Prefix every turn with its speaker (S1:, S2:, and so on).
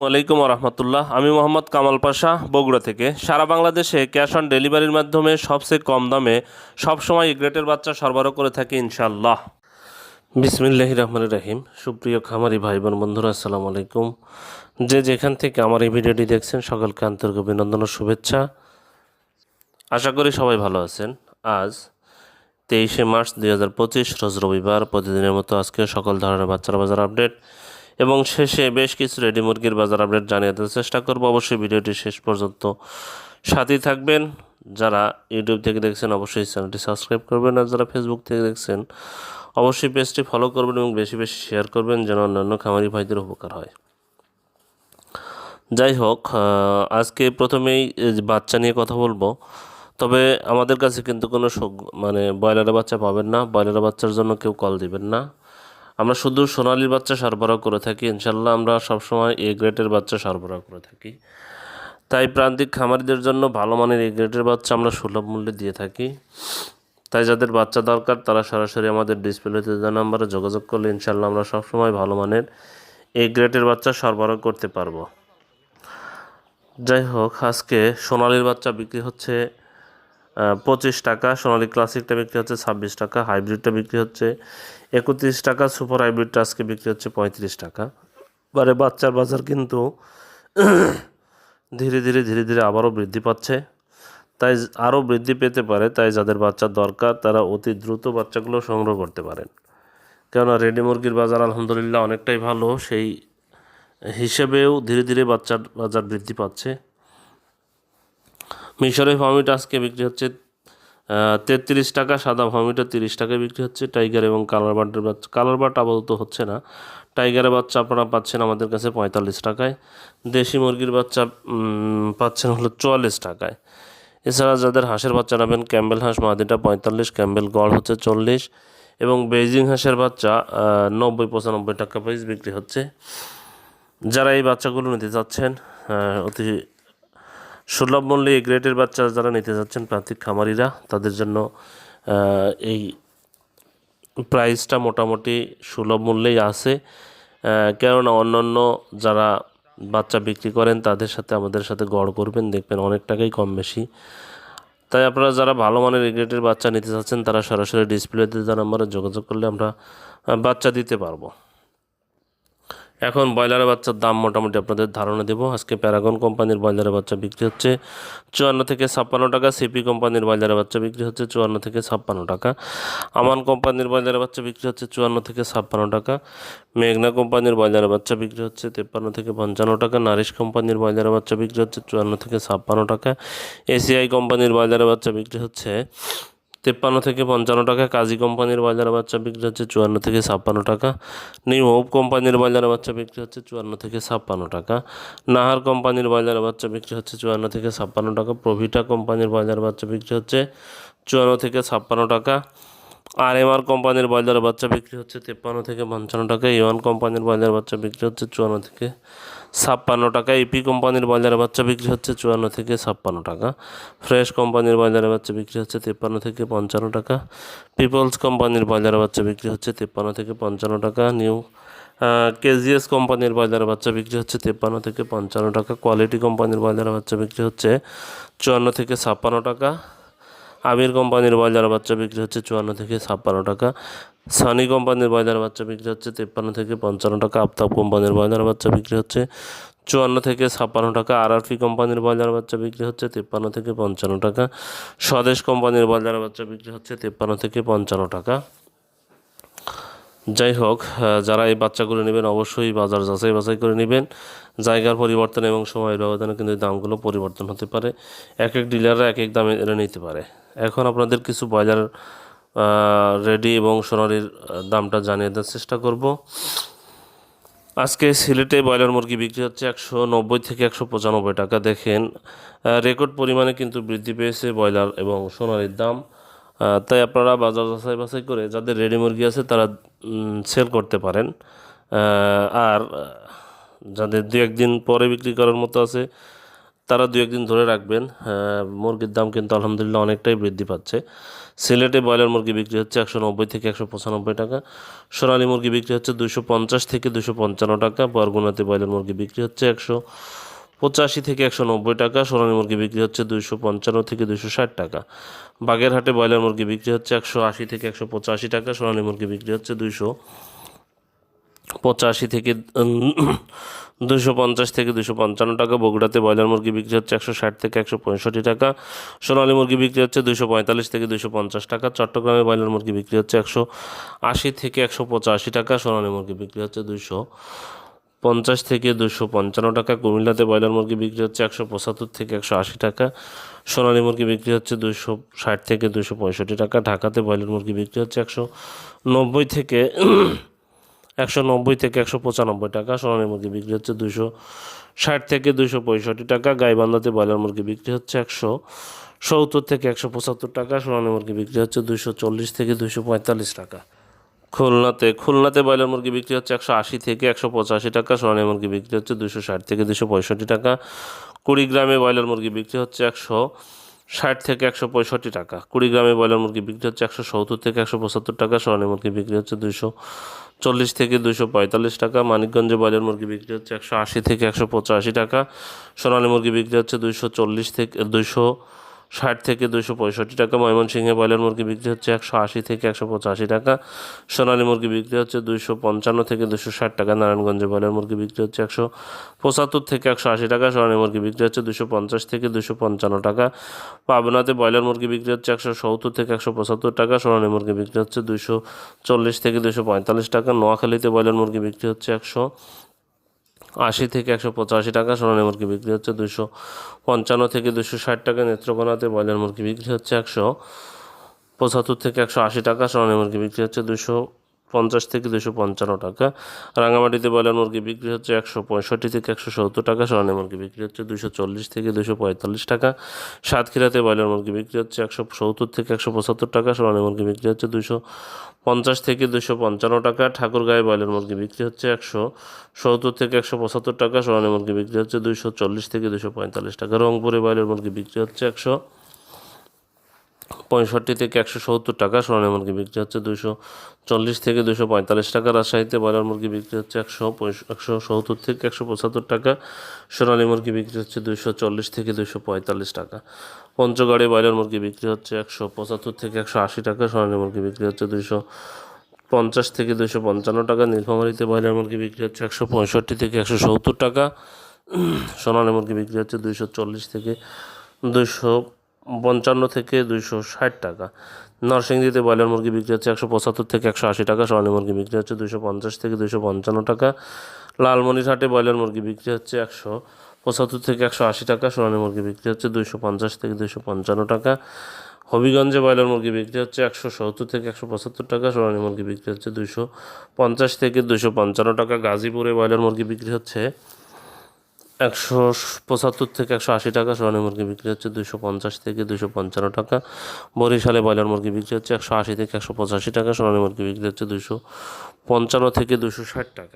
S1: ওয়ালাইকুম রহমতুল্লাহ। আমি মোহাম্মদ কামাল পাশা, বগুড়া থেকে। সারা বাংলাদেশে ক্যাশ অন ডেলিভারির মাধ্যমে সবচেয়ে কম দামে সবসময় এ গ্রেটের বাচ্চা সরবরাহ করে থাকি ইনশাআল্লাহ। বিসমিল্লাহির রহমানির রহিম। সুপ্রিয় খামারি ভাই বোন বন্ধুরা, আসসালামু আলাইকুম। যে যেখান থেকে আমার এই ভিডিওটি দেখছেন সকলকে আন্তরিক অভিনন্দন ও শুভেচ্ছা। আশা করি সবাই ভালো আছেন। আজ 23শে মার্চ 2025 রোজ রবিবার। প্রতিদিনের মতো আজকে সকল ধরনের বাচ্চার বাজার আপডেট এবং শেষে বেশ কিছু রেডি মুরগির বাজার আপডেট জানিয়ে দেওয়ার চেষ্টা করব। অবশ্যই ভিডিওটি শেষ পর্যন্ত সাথেই থাকবেন। যারা ইউটিউব থেকে দেখছেন অবশ্যই চ্যানেলটি সাবস্ক্রাইব করবেন, আর যারা ফেসবুক থেকে দেখছেন অবশ্যই পেজটি ফলো করবেন এবং বেশি বেশি শেয়ার করবেন যেন অন্যান্য খামারি ভাইদের উপকার হয়। যাই হোক, আজকে প্রথমেই বাচ্চা নিয়ে কথা বলবো। তবে আমাদের কাছে কিন্তু কোনো ব্রয়লারের বাচ্চা পাবেন না। ব্রয়লারের বাচ্চার জন্য কেউ কল দিবেন না। আমরা শুধু সোনালির বাচ্চা সরবরাহ করে থাকি ইনশাল্লাহ। আমরা সবসময় এ গ্রেডের বাচ্চা সরবরাহ করে থাকি, তাই প্রান্তিক খামারিদের জন্য ভালো মানের এ গ্রেডের বাচ্চা আমরা সুলভ মূল্যে দিয়ে থাকি। তাই যাদের বাচ্চা দরকার তারা সরাসরি আমাদের ডিসপ্লেতে দেওয়া নাম্বারে যোগাযোগ করলে ইনশাল্লাহ আমরা সবসময় ভালো মানের এ গ্রেডের বাচ্চা সরবরাহ করতে পারবো। যাই হোক, আজকে সোনালির বাচ্চা বিক্রি হচ্ছে 25 টাকা, সোনালি ক্লাসিকটা বিক্রি হচ্ছে 26 টাকা, হাইব্রিডটা বিক্রি হচ্ছে 31 টাকা, সুপার হাইব্রিডটা আজকে বিক্রি হচ্ছে 35 টাকা। বাচ্চার বাজার কিন্তু ধীরে ধীরে আবারও বৃদ্ধি পাচ্ছে, তাই আরও বৃদ্ধি পেতে পারে। তাই যাদের বাচ্চার দরকার তারা অতি দ্রুত বাচ্চাগুলো সংগ্রহ করতে পারেন, কেননা রেডি মুরগির বাজার আলহামদুলিল্লাহ অনেকটাই ভালো। সেই হিসেবেও ধীরে বাজার বৃদ্ধি পাচ্ছে। মিশরের ফার্মিটা আজকে বিক্রি হচ্ছে 33 টাকা, সাদা ফার্মিটা 30 টাকায় বিক্রি হচ্ছে। টাইগার এবং কালার বাট আপাতত হচ্ছে না। টাইগারের বাচ্চা আপনারা পাচ্ছেন আমাদের কাছে 45 টাকায়। দেশি মুরগির বাচ্চা পাচ্ছেন হলো 44 টাকায়। এছাড়া যাদের হাঁসের বাচ্চা নেবেন, ক্যাম্বেল হাঁস মাদিটা 45, ক্যাম্বেল গড় হচ্ছে 40 এবং বেইজিং হাঁসের বাচ্চা 90-95 টাকা পিস বিক্রি হচ্ছে। যারা এই বাচ্চাগুলো নিতে চাচ্ছেন অতি সুলভ মূল্যে এই গ্রেডের বাচ্চা যারা নিতে যাচ্ছেন প্রান্তিক খামারিরা, তাদের জন্য এই প্রাইসটা মোটামুটি সুলভ মূল্যেই আছে। কেননা অন্যান্য যারা বাচ্চা বিক্রি করেন তাদের সাথে আমাদের সাথে গড় করবেন, দেখবেন অনেক টাকাই কম বেশি। তাই আপনারা যারা ভালো মানের এই গ্রেডের বাচ্চা নিতে চাচ্ছেন তারা সরাসরি ডিসপ্লেতে দেওয়া নাম্বারে যোগাযোগ করলে আমরা বাচ্চা দিতে পারবো। এখন ব্রয়লারের বাচ্চার দাম মোটামুটি আপনাদের ধারণা দেবো। আজকে প্যারাগন কোম্পানির ব্রয়লারের বাচ্চা বিক্রি হচ্ছে 54 থেকে 56 টাকা। সিপি কোম্পানির ব্রয়লারের বাচ্চা বিক্রি হচ্ছে 54 থেকে 56 টাকা। আমান কোম্পানির ব্রয়লারের বাচ্চা বিক্রি হচ্ছে 54 থেকে 56 টাকা। মেঘনা কোম্পানির ব্রয়লারের বাচ্চা বিক্রি হচ্ছে 53 থেকে 55 টাকা। নারিশ কোম্পানির ব্রয়লারের বাচ্চা বিক্রি হচ্ছে 54 থেকে 56 টাকা। এসিআই কোম্পানির ব্রয়লারের বাচ্চা বিক্রি হচ্ছে 53 থেকে 55 টাকা। কাজী কোম্পানির ব্রয়লারের বাচ্চা বিক্রি হচ্ছে 54 থেকে 56 টাকা। নিউ হোপ কোম্পানির ব্রয়লারের বাচ্চা বিক্রি হচ্ছে 54 থেকে 56 টাকা। নাহার কোম্পানির ব্রয়লারের বাচ্চা বিক্রি হচ্ছে 54 থেকে 56 টাকা। প্রভিটা কোম্পানির ব্রয়লারের বাচ্চা বিক্রি হচ্ছে 54 থেকে 56 টাকা। আরএমআর কোম্পানির ব্রয়লারের বাচ্চা বিক্রি হচ্ছে 53 থেকে 55 টাকা। ইওয়ান কোম্পানির ব্রয়লারের বাচ্চা বিক্রি হচ্ছে 54 থেকে 56 টাকা। ইপি কোম্পানির ব্রয়লারের বাচ্চা বিক্রি হচ্ছে 54 থেকে 56 টাকা। ফ্রেশ কোম্পানির ব্রয়লারের বাচ্চা বিক্রি হচ্ছে 53 থেকে 55 টাকা। পিপলস কোম্পানির ব্রয়লারের বাচ্চা বিক্রি হচ্ছে 53 থেকে 55 টাকা। কেজিএস কোম্পানির ব্রয়লারের বাচ্চা বিক্রি হচ্ছে 53 থেকে 55 টাকা। কোয়ালিটি কোম্পানির ব্রয়লারের বাচ্চা বিক্রি হচ্ছে 54 থেকে 56 টাকা। আমির কোম্পানির ব্রয়লারের বাচ্চা বিক্রি হচ্ছে 54 থেকে 56 টাকা। সানি কোম্পানির ব্রয়লারের বাচ্চা বিক্রি হচ্ছে 53 থেকে 55 টাকা। আফতাব কোম্পানির ব্রয়লারের বাচ্চা বিক্রি হচ্ছে 54 থেকে 56 টাকা। আরআরপি কোম্পানির ব্রয়লারের বাচ্চা বিক্রি হচ্ছে 53 থেকে 55 টাকা। স্বদেশ কোম্পানির ব্রয়লারের বাচ্চা বিক্রি হচ্ছে 53 থেকে 55 টাকা। যাই হোক, যারা এই বাচ্চাগুলো নেবেন অবশ্যই বাজার যাচাই বাছাই করে নেবেন। জায়গার পরিবর্তন এবং সময়ের ব্যবধানে কিন্তু দামগুলো পরিবর্তন হতে পারে। এক ডিলাররা এক দামে এনে নিতে পারে। এখন আপনাদের কিছু ব্রয়লার রেডি এবং সোনালির দামটা জানিয়ে দেওয়ার চেষ্টা করব। আজকে সিলেটে ব্রয়লার মুরগি বিক্রি হচ্ছে 190 থেকে 195 টাকা। দেখেন রেকর্ড পরিমাণে কিন্তু বৃদ্ধি পেয়েছে ব্রয়লার এবং সোনালির দাম। তাই আপনারা বাজার যাচাই বাছাই করে যাদের রেডি মুরগি আছে তারা সেল করতে পারেন। আর যাদের 2-1 দিন পরে বিক্রি করার মতো আছে তারা 2-1 দিন ধরে রাখবেন। মুরগির দাম কিন্তু আলহামদুলিল্লাহ অনেকটাই বৃদ্ধি পাচ্ছে। সিলেটে ব্রয়লার মুরগি বিক্রি হচ্ছে 190 থেকে 195 টাকা, সোনালী মুরগি বিক্রি হচ্ছে 250 থেকে 255 টাকা, বরগুনাতে ব্রয়লার মুরগি বিক্রি হচ্ছে 185 থেকে 190 টাকা, সোনালী মুরগি বিক্রি হচ্ছে 255 থেকে 260 টাকা, বাগেরহাটে ব্রয়লার মুরগি বিক্রি হচ্ছে 180 থেকে 185 টাকা, সোনালী মুরগি বিক্রি হচ্ছে 285 থেকে 250 থেকে 255 টাকা, বগুড়াতে ব্রয়লার মুরগি বিক্রি হচ্ছে 160 থেকে 165 টাকা, সোনালী মুরগি বিক্রি হচ্ছে 245 থেকে 250 টাকা, চট্টগ্রামে ব্রয়লার মুরগি বিক্রি হচ্ছে 180 থেকে 185 টাকা, সোনালী মুরগি বিক্রি হচ্ছে 250 থেকে 255 টাকা, কুমিল্লাতে ব্রয়লার মুরগি বিক্রি হচ্ছে 175 থেকে 180 টাকা, সোনালী মুরগি বিক্রি হচ্ছে 260 থেকে 265 টাকা, ঢাকাতে ব্রয়লার মুরগি বিক্রি হচ্ছে 190 থেকে 195 টাকা, সোনালী মুরগি বিক্রি হচ্ছে 260 থেকে 265 টাকা, গাইবান্ধাতে ব্রয়লার মুরগি বিক্রি হচ্ছে 170 থেকে 175 টাকা, সোনালী মুরগি বিক্রি হচ্ছে 240 থেকে 245 টাকা, খুলনাতে ব্রয়লার মুরগি বিক্রি হচ্ছে 180 থেকে 185 টাকা, সোনালী মুরগি বিক্রি হচ্ছে 260 থেকে 265 টাকা, কুড়িগ্রামে ব্রয়লার মুরগি বিক্রি হচ্ছে 160 থেকে 165 টাকা, কুড়িগ্রামে ব্রয়লার মুরগি বিক্রি হচ্ছে 170 থেকে 175 টাকা, সোনালী মুরগি বিক্রি হচ্ছে 240 থেকে 245 টাকা, মানিকগঞ্জে ব্রয়লার মুরগি বিক্রি হচ্ছে 180 থেকে 185 টাকা, সোনালী মুরগি বিক্রি হচ্ছে 240 থেকে 260 থেকে 265 টাকা, ময়মনসিংহে ব্রয়লার মুরগি বিক্রি হচ্ছে 180 থেকে 185 টাকা, সোনালী মুরগি বিক্রি হচ্ছে 255 থেকে 260 টাকা, নারায়ণগঞ্জে ব্রয়লার মুরগি বিক্রি হচ্ছে 175 থেকে 180 টাকা, সোনালী মুরগি বিক্রি হচ্ছে 250 থেকে 255 টাকা, পাবনাতে ব্রয়লার মুরগি বিক্রি হচ্ছে 170 থেকে 175 টাকা, সোনালী মুরগি বিক্রি হচ্ছে 240 থেকে 245 টাকা, নোয়াখালীতে ব্রয়লার মুরগি বিক্রি হচ্ছে 180 থেকে 185 টাকা, সোনালী মুরগি বিক্রি হচ্ছে 255 থেকে 260 টাকা, নেত্রকোনাতে ব্রয়লার মুরগি বিক্রি হচ্ছে 175 থেকে 180 টাকা, সোনালী মুরগি বিক্রি হচ্ছে 250 থেকে 255 টাকা, রাঙামাটিতে ব্রয়লার মুরগি বিক্রি হচ্ছে 165 থেকে 170 টাকা, সোনালী মুরগি বিক্রি হচ্ছে 240 থেকে 245 টাকা, সাতক্ষীরাতে ব্রয়লার মুরগি বিক্রি হচ্ছে 170 থেকে 175 টাকা, সোনালী মুরগি বিক্রি হচ্ছে 250 থেকে 255 টাকা, ঠাকুরগাঁয়ে ব্রয়লার মুরগি বিক্রি হচ্ছে 170 থেকে 175 টাকা, সোনালী মুরগি বিক্রি হচ্ছে 240 থেকে 245 টাকা, রংপুরে ব্রয়লার মুরগি বিক্রি হচ্ছে 165 থেকে 170 টাকা, সোনালী মুরগি বিক্রি হচ্ছে 240 থেকে 245 টাকা, রাজশাহীতে ব্রয়লার মুরগি বিক্রি হচ্ছে 170 থেকে 175 টাকা, সোনালী মুরগি বিক্রি হচ্ছে 240 থেকে 245 টাকা, পঞ্চগড়ে ব্রয়লার মুরগি বিক্রি হচ্ছে 175 থেকে 180 টাকা, সোনালী মুরগি বিক্রি হচ্ছে 250 থেকে 255 টাকা, নীলফামারীতে ব্রয়লার মুরগি বিক্রি হচ্ছে 165 থেকে 170 টাকা, সোনালী মুরগি বিক্রি হচ্ছে 240 থেকে 255 থেকে 260 টাকা, নরসিংদীতে ব্রয়লার মুরগি বিক্রি হচ্ছে 175 থেকে 180 টাকা, সোনালী মুরগি বিক্রি হচ্ছে 250 থেকে 255 টাকা, লালমনিরহাটে ব্রয়লার মুরগি বিক্রি হচ্ছে 175 থেকে 180 টাকা, সোনালী মুরগি বিক্রি হচ্ছে 250 থেকে 255 টাকা, হবিগঞ্জে ব্রয়লার মুরগি বিক্রি হচ্ছে 170 থেকে 175 টাকা, সোনালী মুরগি বিক্রি হচ্ছে 250 থেকে 255 টাকা, গাজীপুরে ব্রয়লার মুরগি বিক্রি হচ্ছে 175 থেকে 180 টাকা, সোনালী মুরগি বিক্রি হচ্ছে 250 থেকে 255 টাকা, বরিশালে ব্রয়লার মুরগি বিক্রি হচ্ছে 180 থেকে 185 টাকা, সোনালী মুরগি বিক্রি হচ্ছে 255 থেকে 260 টাকা।